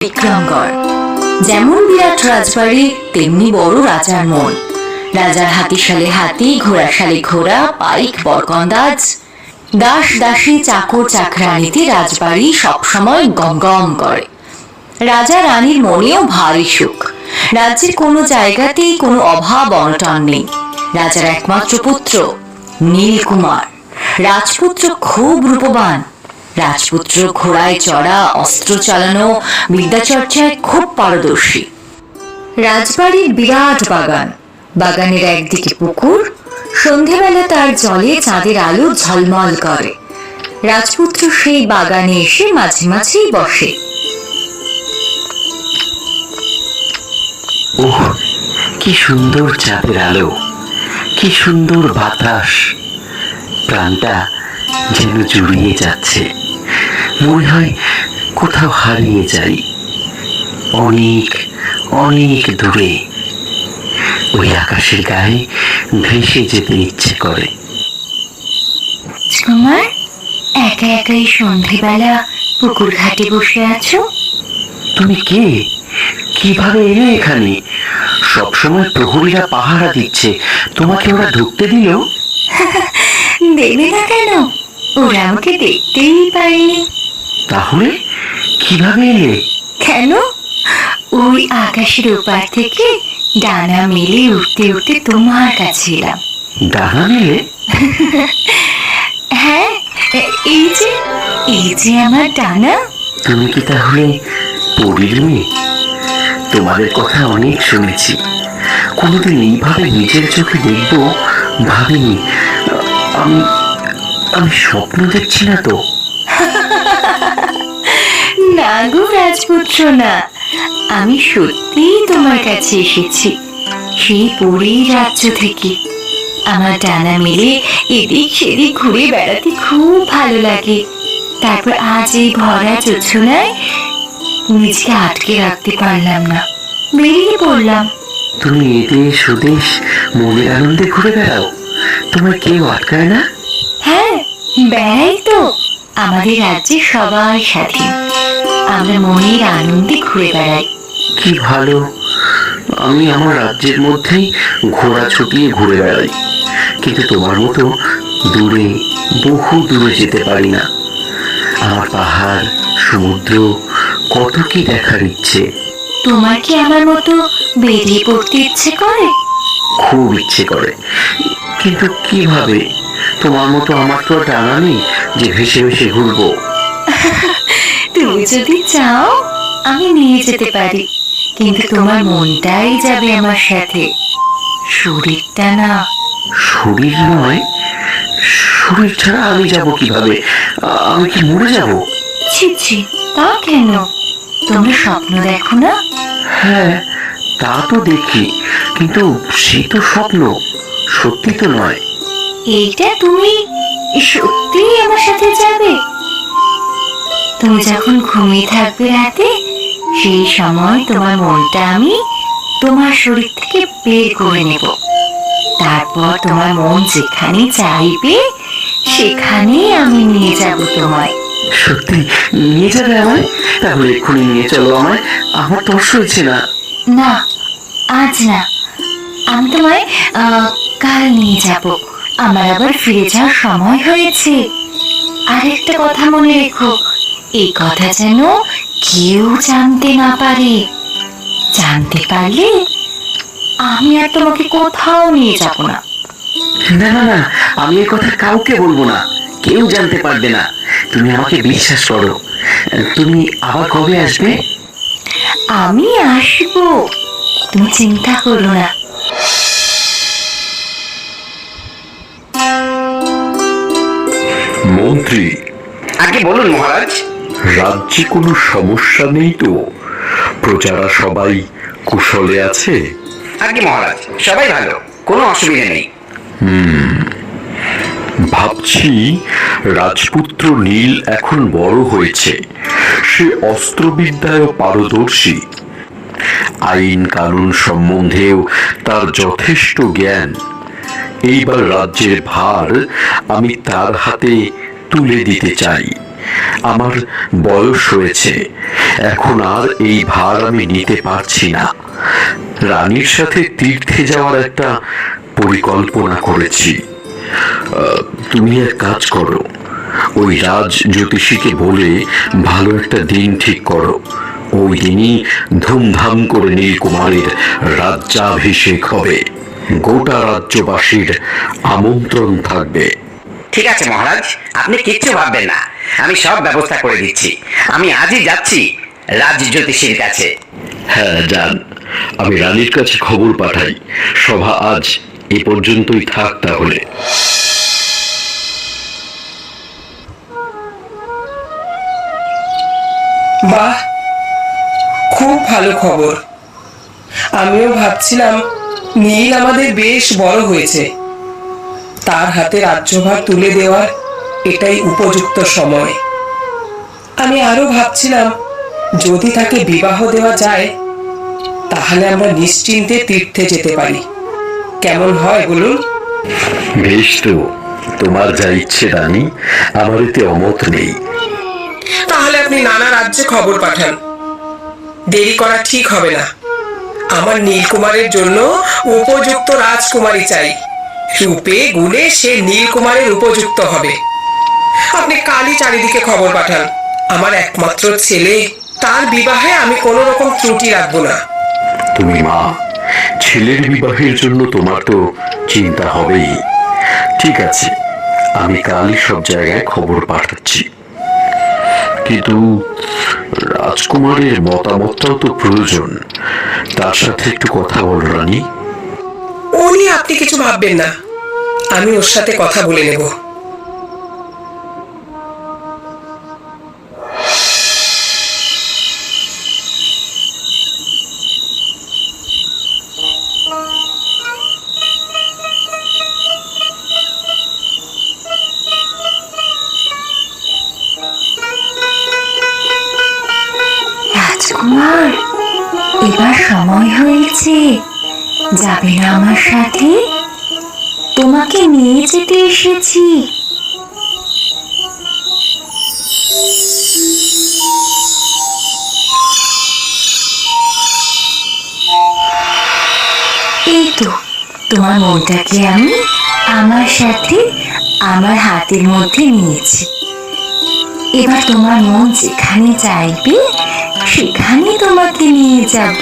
বিক্রমগড়। যেমন বিরাট রাজবাড়ি তেমনি বড় রাজার মন। রাজার হাতিশালে হাতি, ঘোড়াশালে ঘোড়া, পাইক বরকন্দাজ, দাস দাসী চাকর চাকরানিতে রাজবাড়ি সবসময় গম গম করে। রাজা রানীর মনেও ভারী সুখ। রাজ্যের কোনো জায়গাতেই কোনো অভাব অনটন নেই। রাজার একমাত্র পুত্র নীলকুমার। রাজপুত্র খুব রূপবান। রাজপুত্র ঘোড়ায় চড়া, অস্ত্র চালানো, বিদ্যাচর্চায় খুব পারদর্শী। রাজবাড়ির বিরাট বাগান। বাগানের একদিকে পুকুর। সন্ধেবেলা তার জলে চাঁদের আলো ঝলমল করে। রাজপুত্র সেই বাগানে এসে মাঝে মাঝেই বসে। ওহ, কি সুন্দর চাঁদের আলো, কি সুন্দর বাতাস। প্রাণটা যেন জুড়িয়ে যাচ্ছে। মনে হয় কোথাও হারিয়ে যাই, অনেক অনেক দূরে। ওই আকাশের গায়ে ভেসে যেতে ইচ্ছে করে। কুমার, একা একাই সন্ধেবেলা পুকুর ঘাটে বসে আছো? তুমি কে? কিভাবে এলে এখানে? সবসময় প্রহরীরা পাহারা দিচ্ছে, তোমাকে ওরা ঢুকতে দিল? দেবে না কেন? ওরা আমাকে দেখতেই পারেনি। তাহলে কিভাবে এলে? কেন? ওই আকাশের ওপার থেকে ডানা মেলে উঠতে উঠতে তোমার কাছে এলাম। ডানা মেলে? হ্যাঁ, এই যে আমার ডানা। তুমি কি তাহলে পরীর মেয়ে? তোমাদের কথা অনেক শুনেছি, কোনোদিন এইভাবে নিজের চোখে দেখব ভাবিনি। আমি আমি স্বপ্ন দেখছি না তো? না গো রাজপুত্র, না, আমি সত্যিই তোমার কাছে এসেছি, সেই পুরীর রাজ্য থেকে। আমার ডানা মেলে এদিক সেদিক ঘুরে বেড়াতে খুব ভালো লাগে। তারপর আজ এই ভরা জোছনায় নিজেকে আটকে রাখতে পারলাম না, বেরিয়ে পড়লাম। তুমি এদেশ ওদেশ মনের আনন্দে ঘুরে বেড়াও, তোমার কেউ আটকায় না? হ্যাঁ, বেড়াই তো। আমাদের রাজ্যে সবাই স্বাধীন, আমরা মনের আনন্দে ঘুরে বেড়াই। কি ভালো! আমি আমার রাজ্যের মধ্যেই ঘোড়া ছুটিয়ে ঘুরে বেড়াই, কিন্তু তোমার মতো দূরে, বহু দূরে যেতে পারি না। আমার পাহাড়, সমুদ্র, কত কি দেখার ইচ্ছে। তোমার কি আমার মতো বেরিয়ে পড়তে ইচ্ছে করে? খুব ইচ্ছে করে, কিন্তু কিভাবে? তোমার মতো আমার তো আর ডানা নেই যে ভেসে ভেসে ঘুরবো। তুমি যদি চাও আমি নিয়ে যেতে পারি, কিন্তু তোমার মনটাই যাবে আমার সাথে, শরীরটা না। শরীর নয়? শরীর ছাড়া আমি যাব কিভাবে? আমি কি মরে যাব? ছি ছি, তা কেন? তোমরা স্বপ্ন দেখো না? হ্যাঁ, তা তো দেখি, কিন্তু সে তো স্বপ্ন, সত্যি তো নয়। এইটা তুমি সত্যি আমার সাথে যাবে? তুমি যখন ঘুমিয়ে থাকবে রাতে, সেই সময় তোমার মনটা আমি তোমার শরীর থেকে বের করে নেব। তারপর তোমার মন যেখানে চাইবে সেখানে আমি নিয়ে যাব তোমায়। সত্যি নিয়ে যাবে আমায়? তাহলে এক্ষুনি নিয়ে চলো আমায়, আমার তর্স হয়েছে না। না, আজ না, আমি তোমায় কাল নিয়ে যাব। আমার আবার ফিরে যাওয়ার সময় হয়েছে। আর একটা কথা মনে রেখো, এই কথা যেন কেউ জানতে না পারে। জানতে পারলে আমি আর তোমাকে কোথাও নিয়ে যাব না। না না না, আমি এ কথা কাউকে বলবো না, কেউ জানতে পারবে না। তুমি আমাকে বিশ্বাস করো। তুমি আবার কবে আসবে? আমি আসবো, তুমি চিন্তা করো না। মন্ত্রী, আগে বলুন মহারাজ। রাজ্যে কোনো সমস্যা নেই তো? প্রজারা সবাই কুশলে আছে? আগে মহারাজ, সবাই ভালো, কোনো অসুবিধা নেই। ভাবছি রাজপুত্র নীল এখন বড় হয়েছে, সে অস্ত্রবিদ্যায় পারদর্শী, আইন কানুন সম্বন্ধেও তার যথেষ্ট জ্ঞান। এইবার রাজ্যের ভার আমি তার হাতে তুলে দিতে চাই। আমার বয়স হয়েছে, এখন আর এই ভার আমি নিতে পারছি না। রানীর সাথে তীর্থে যাওয়ার একটা পরিকল্পনা করেছি। তুমি এক কাজ করো, ওই রাজ জ্যোতিষীকে বলে ভালো একটা দিন ঠিক করো। ওই দিনই ধুমধাম করে নীলকুমারের রাজ্যাভিষেক হবে। গোটা রাজ্যবাসীর আমন্ত্রণ থাকবে। ঠিক আছে মহারাজ, আপনি কিচ্ছু ভাববেন না, আমি সব ব্যবস্থা করে দিচ্ছি। আমি আজই যাচ্ছি রাজ জ্যোতিষীর কাছে। হ্যাঁ যান, আমি রানীর কাছে খবর পাঠাই। সভা আজ এ পর্যন্তই থাক তাহলে। বাহ, খুব ভালো খবর। আমিও ভাবছিলাম নীল আমাদের বেশ বড় হয়েছে, তার হাতে রাজ্যভার তুলে দেওয়ার এটাই উপযুক্ত সময়। আমি আরো ভাবছিলাম যদি তাকে বিবাহ দেওয়া যায় তাহলে আমরা নিশ্চিন্তে তীর্থে যেতে পারি। কেমন হয় বলুন? বেশ তো, তোমার যা ইচ্ছে রানী, আমার এতে অমত নেই। তাহলে আপনি নানা রাজ্যে খবর পাঠান, দেরি করা ঠিক হবে না। আমার নীলকুমারের জন্য উপযুক্ত রাজকুমারী চাই। রূপে গুণে সে নীলকুমারের উপযুক্ত হবে। আপনি কালই চারিদিকে খবর পাঠান। আমার একমাত্র ছেলে, তার বিবাহে আমি কোনো রকম ত্রুটি রাখবো না। তুমি মা, ছেলের বিবাহের জন্য তোমার তো চিন্তা হবেই। ঠিক আছে, আমি কালই সব জায়গায় খবর পাঠাচ্ছি। কিন্তু রাজকুমারের মতামতটাও তো প্রয়োজন, তার সাথে একটু কথা বল রানী। ও নিয়ে আপনি কিছু ভাববেন না, আমি ওর সাথে কথা বলে নেব। রাজকুমার, এবার সময় হয়েছে, যাবে না আমার সাথে? তোমাকে নিয়ে যেতে এসেছি। এই তো তোমার মনটাকে আমি আমার সাথে আমার হাতের মধ্যে নিয়েছি। এবার তোমার মন যেখানে চাইবে সেখানে তোমাকে নিয়ে যাব।